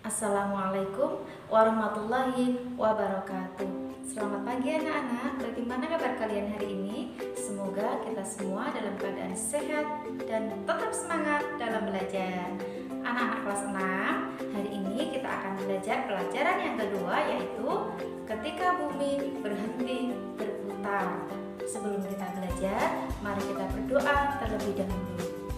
Assalamualaikum warahmatullahi wabarakatuh. Selamat pagi anak-anak. Bagaimana kabar kalian hari ini? Semoga kita semua dalam keadaan sehat dan tetap semangat dalam belajar. Anak-anak kelas 6, hari ini kita akan belajar pelajaran yang kedua, yaitu ketika bumi berhenti berputar. Sebelum kita belajar, mari kita berdoa terlebih dahulu.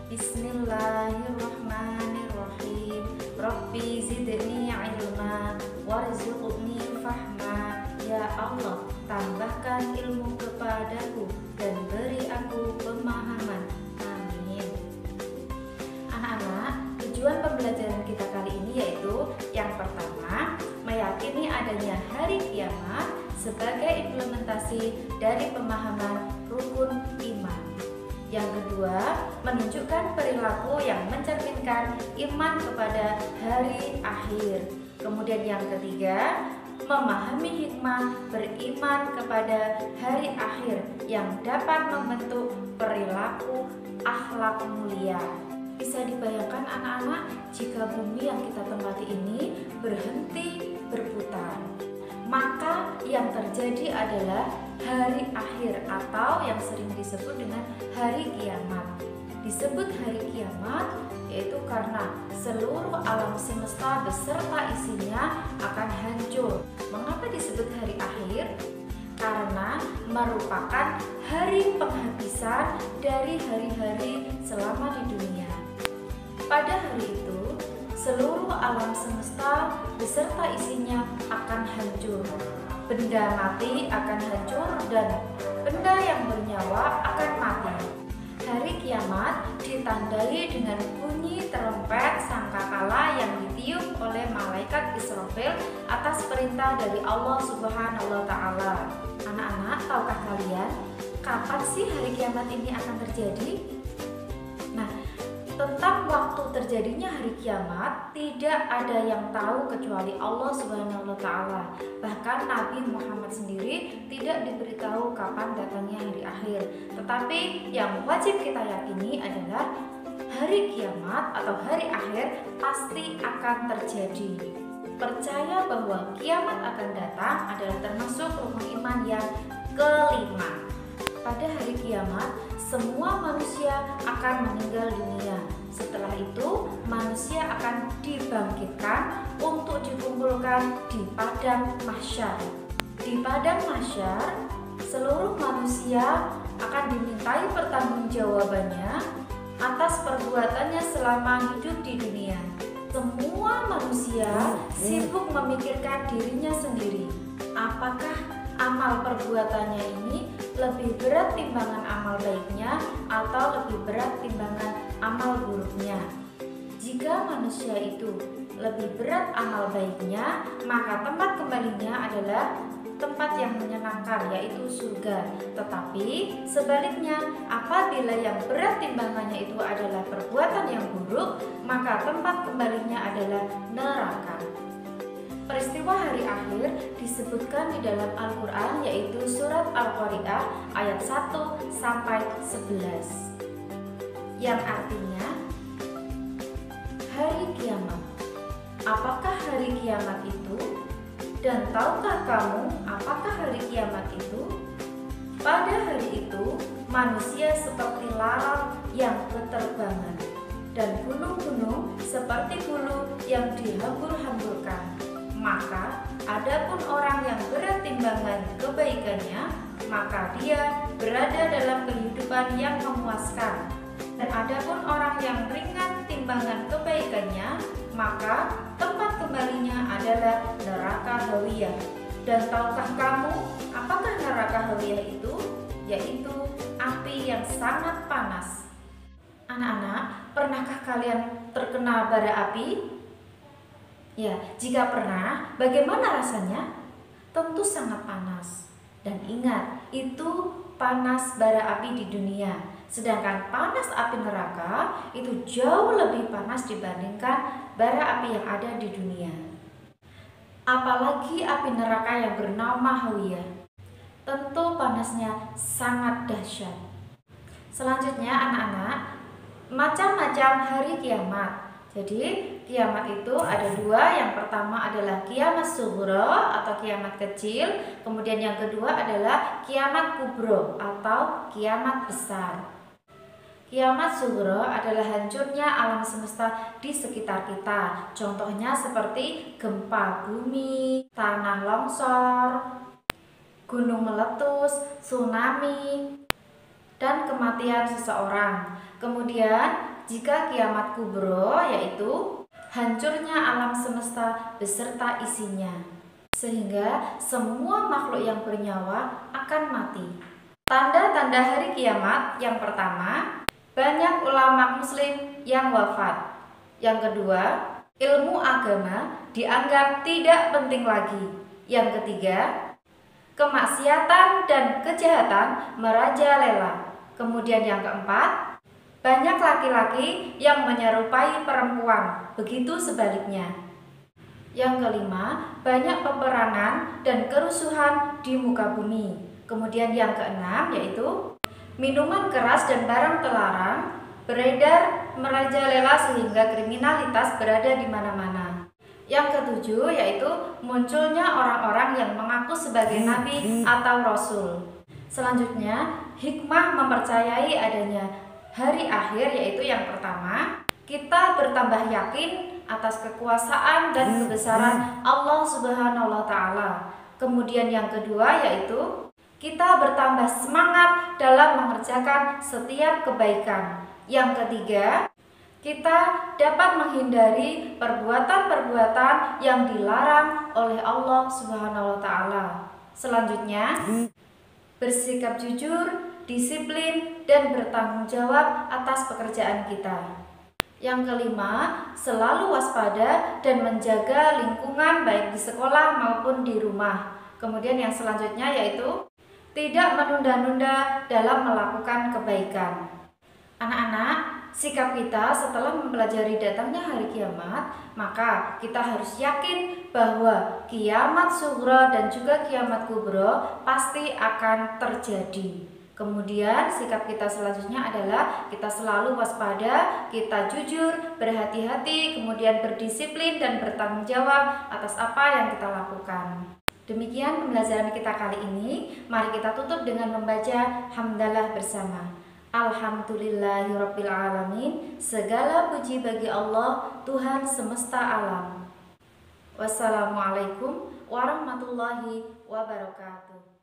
Bismillahirrahmanirrahim. Rabbi zidni ilma warzuqni fahma. Ya Allah, tambahkan ilmu kepadaku dan beri aku pemahaman. Amin. Anak-anak, tujuan pembelajaran kita kali ini yaitu yang pertama, meyakini adanya hari kiamat sebagai implementasi dari pemahaman rukun iman. Yang kedua, menunjukkan perilaku yang mencerminkan iman kepada hari akhir. Kemudian yang ketiga, memahami hikmah beriman kepada hari akhir yang dapat membentuk perilaku akhlak mulia. Bisa dibayangkan anak-anak, jika bumi yang kita tempati ini berhenti berputar, maka yang terjadi adalah hari akhir atau yang sering disebut dengan hari kiamat. Disebut hari kiamat yaitu karena seluruh alam semesta beserta isinya akan hancur. Mengapa disebut hari akhir? Karena merupakan hari penghabisan dari hari-hari selama di dunia. Pada hari itu, seluruh alam semesta beserta isinya akan hancur. Benda mati akan hancur dan benda yang bernyawa akan mati. Hari kiamat ditandai dengan bunyi trompet sangkakala yang ditiup oleh malaikat Israfil atas perintah dari Allah Subhanahu wa Ta'ala. Anak-anak, tahukah kalian kapan sih hari kiamat ini akan terjadi? Nah, tentang waktu terjadinya hari kiamat tidak ada yang tahu kecuali Allah Subhanahu wa Ta'ala. Bahkan Nabi Muhammad sendiri tidak diberitahu kapan datangnya hari akhir. Tetapi yang wajib kita yakini adalah hari kiamat atau hari akhir pasti akan terjadi. Percaya bahwa kiamat akan datang adalah termasuk rukun iman yang kelima. Pada hari kiamat, semua manusia akan meninggal dunia. Setelah itu, manusia akan dibangkitkan untuk dikumpulkan di padang mahsyar. Di padang mahsyar, seluruh manusia akan dimintai pertanggungjawabannya atas perbuatannya selama hidup di dunia. Semua manusia sibuk memikirkan dirinya sendiri. Apakah amal perbuatannya ini lebih berat timbangan amal baiknya atau lebih berat timbangan amal buruknya? Jika manusia itu lebih berat amal baiknya, maka tempat kembalinya adalah tempat yang menyenangkan, yaitu surga. Tetapi sebaliknya, apabila yang berat timbangannya itu adalah perbuatan yang buruk, maka tempat kembalinya adalah neraka. Peristiwa hari akhir disebutkan di dalam Al-Quran, yaitu surat Al-Qari'ah ayat 1 sampai 11, yang artinya hari kiamat. Apakah hari kiamat itu? Dan tahukah kamu apakah hari kiamat itu? Pada hari itu manusia seperti lalat yang berterbangan, dan gunung-gunung seperti bulu yang dihambur-hamburkan. Maka adapun orang yang berat timbangan kebaikannya, maka dia berada dalam kehidupan yang memuaskan. Dan adapun orang yang ringan timbangan kebaikannya, maka tempat kembalinya adalah neraka hawiyah. Dan tahukah kamu apakah neraka hawiyah itu? Yaitu api yang sangat panas. Anak-anak, pernahkah kalian terkena bara api? Ya, jika pernah, bagaimana rasanya? Tentu sangat panas. Dan ingat, itu panas bara api di dunia. Sedangkan panas api neraka itu jauh lebih panas dibandingkan bara api yang ada di dunia. Apalagi api neraka yang bernama hawiyah. Tentu panasnya sangat dahsyat. Selanjutnya anak-anak, macam-macam hari kiamat. Jadi kiamat itu ada dua. Yang pertama adalah kiamat sughra atau kiamat kecil. Kemudian yang kedua adalah kiamat kubro atau kiamat besar. Kiamat sughra adalah hancurnya alam semesta di sekitar kita. Contohnya seperti gempa bumi, tanah longsor, gunung meletus, tsunami, dan kematian seseorang. Kemudian jika kiamat kubro yaitu hancurnya alam semesta beserta isinya, sehingga semua makhluk yang bernyawa akan mati. Tanda-tanda hari kiamat: yang pertama, banyak ulama muslim yang wafat. Yang kedua, ilmu agama dianggap tidak penting lagi. Yang ketiga, kemaksiatan dan kejahatan merajalela. Kemudian yang keempat, banyak laki-laki yang menyerupai perempuan, begitu sebaliknya. Yang kelima, banyak peperangan dan kerusuhan di muka bumi. Kemudian yang keenam yaitu minuman keras dan barang terlarang beredar merajalela sehingga kriminalitas berada di mana-mana. Yang ketujuh yaitu munculnya orang-orang yang mengaku sebagai nabi atau rasul. Selanjutnya, hikmah mempercayai adanya hari akhir yaitu yang pertama, kita bertambah yakin atas kekuasaan dan kebesaran Allah Subhanahu wa taala. Kemudian yang kedua yaitu kita bertambah semangat dalam mengerjakan setiap kebaikan. Yang ketiga, kita dapat menghindari perbuatan-perbuatan yang dilarang oleh Allah Subhanahu wa taala. Selanjutnya, bersikap jujur, disiplin, dan bertanggung jawab atas pekerjaan kita. Yang kelima, selalu waspada dan menjaga lingkungan baik di sekolah maupun di rumah. Kemudian yang selanjutnya yaitu tidak menunda-nunda dalam melakukan kebaikan. Anak-anak, sikap kita setelah mempelajari datangnya hari kiamat, maka kita harus yakin bahwa kiamat sughra dan juga kiamat kubro pasti akan terjadi. Kemudian sikap kita selanjutnya adalah kita selalu waspada, kita jujur, berhati-hati, kemudian berdisiplin dan bertanggung jawab atas apa yang kita lakukan. Demikian pembelajaran kita kali ini. Mari kita tutup dengan membaca hamdalah bersama. Alhamdulillahirabbil alamin. Segala puji bagi Allah, Tuhan semesta alam. Wassalamualaikum warahmatullahi wabarakatuh.